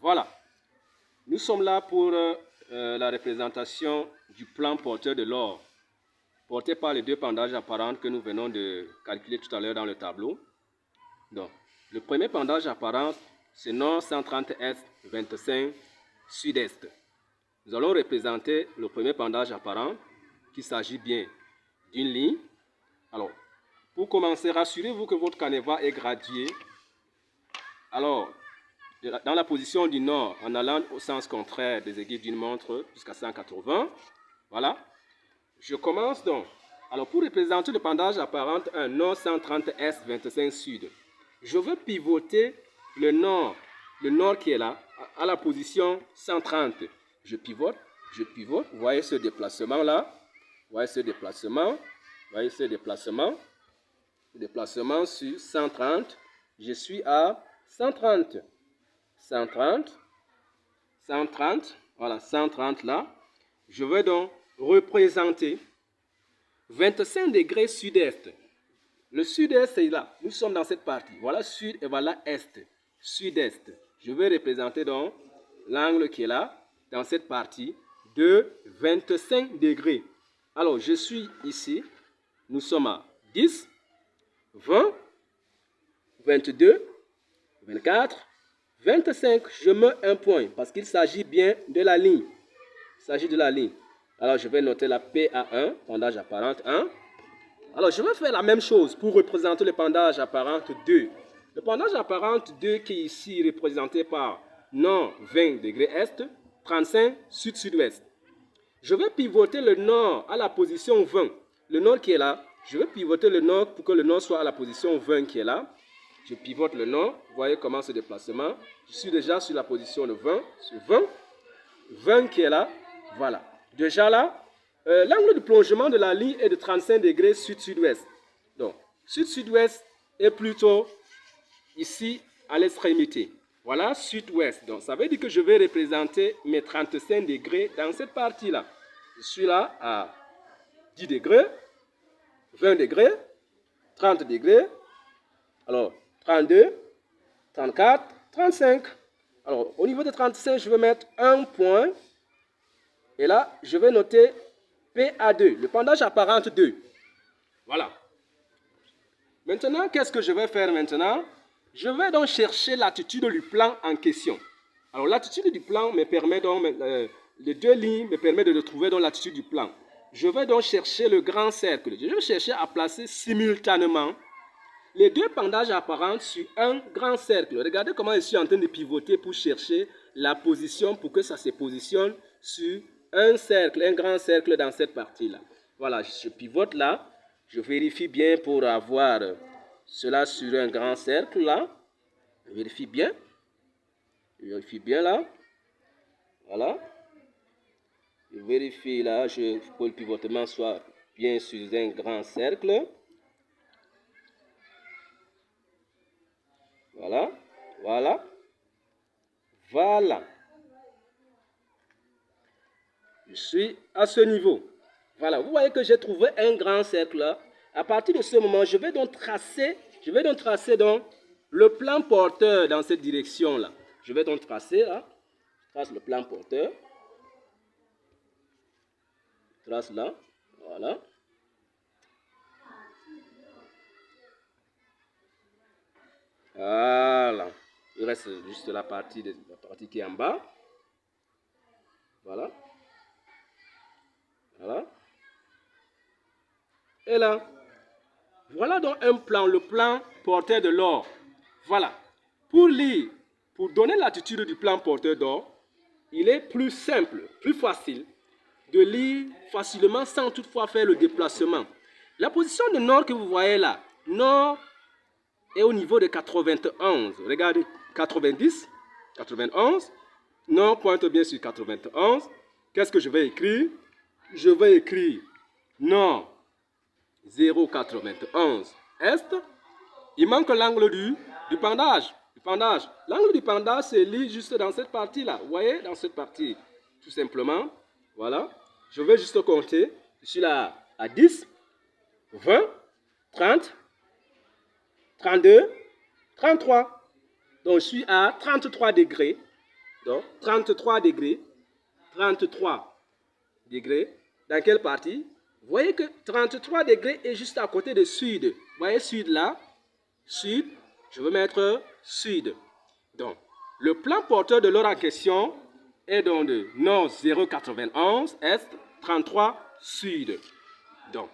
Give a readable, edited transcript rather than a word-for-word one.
Voilà. Nous sommes là pour la représentation du plan porteur de l'or, porté par les deux pendages apparents que nous venons de calculer tout à l'heure dans le tableau. Donc, le premier pendage apparent, c'est nord 130 est, 25 sud-est. Nous allons représenter le premier pendage apparent, qu'il s'agit bien d'une ligne. Alors, pour commencer, rassurez-vous que votre canevas est gradué. Alors, dans la position du nord, en allant au sens contraire des aiguilles d'une montre jusqu'à 180, voilà. Je commence donc. Alors, pour représenter le pendage apparent, un nord 130 est, 25 sud, je veux pivoter le nord qui est là, à la position 130. Je pivote. Vous voyez ce déplacement-là. Vous voyez ce déplacement. Vous voyez ce déplacement. Déplacement sur 130. Je suis à 130. 130. 130. Voilà, 130 là. Je vais donc représenter 25 degrés sud-est. Le sud-est est là. Nous sommes dans cette partie. Voilà sud et voilà est. Sud-est. Je vais représenter donc l'angle qui est là, dans cette partie, de 25 degrés. Alors, je suis ici. Nous sommes à 10, 20, 22, 24, 25. Je mets un point parce qu'il s'agit bien de la ligne. Il s'agit de la ligne. Alors, je vais noter la PA1, pendage apparent 1. Alors, je vais faire la même chose pour représenter le pendage apparent 2. Le pendage apparent 2 qui est ici représenté par nord 20 degrés est, 35 sud-sud-ouest. Je vais pivoter le nord à la position 20. Le nord qui est là, je vais pivoter le nord pour que le nord soit à la position 20 qui est là. Je pivote le nord. Vous voyez comment ce déplacement. Je suis déjà sur la position de 20. Sur 20. 20 qui est là. Voilà. Déjà là, l'angle de plongement de la ligne est de 35 degrés sud-sud-ouest. Donc, sud-sud-ouest est plutôt ici à l'extrémité. Voilà, sud-ouest. Donc, ça veut dire que je vais représenter mes 35 degrés dans cette partie-là. Je suis là à 10 degrés, 20 degrés, 30 degrés, alors 32, 34, 35. Alors, au niveau de 35, je vais mettre un point. Et là, je vais noter PA2, le pendage apparent 2. Voilà. Maintenant, qu'est-ce que je vais faire maintenant? Je vais donc chercher l'attitude du plan en question. Alors, l'attitude du plan me permet donc, les deux lignes me permettent de trouver donc l'attitude du plan. Je vais donc chercher le grand cercle. Je vais chercher à placer simultanément les deux pendages apparents sur un grand cercle. Regardez comment je suis en train de pivoter pour chercher la position pour que ça se positionne sur un cercle, un grand cercle dans cette partie-là. Voilà, je pivote là. Je vérifie bien pour avoir cela sur un grand cercle là. Je vérifie bien. Je vérifie bien là. Voilà. Je vérifie là pour que le pivotement soit bien sur un grand cercle. Voilà. Voilà. Voilà. Je suis à ce niveau. Voilà, vous voyez que j'ai trouvé un grand cercle là. À partir de ce moment, je vais donc tracer donc le plan porteur dans cette direction là. Je vais donc tracer là. Je trace le plan porteur. Je trace là. Voilà. Voilà. Il reste juste la partie qui est en bas. Voilà. Voilà. Et là, voilà donc un plan, le plan porteur de l'or. Voilà. Pour lire, pour donner l'attitude du plan porteur d'or, il est plus simple, plus facile de lire facilement sans toutefois faire le déplacement. La position de nord que vous voyez là, nord est au niveau de 91. Regardez, 90, 91. Nord pointe bien sur 91. Qu'est-ce que je vais écrire? Je vais écrire nord 0,91 est. Il manque l'angle du pendage. L'angle du pendage, c'est lit juste dans cette partie-là. Vous voyez, dans cette partie, tout simplement. Voilà. Je vais juste compter. Je suis là à 10, 20, 30, 32, 33. Donc, je suis à 33 degrés. Donc, 33 degrés. 33 degrés. Dans quelle partie? Vous voyez que 33 degrés est juste à côté de sud. Vous voyez sud là? Sud. Je veux mettre sud. Donc, le plan porteur de l'heure en question est donc de nord 0,91, est 33 sud. Donc,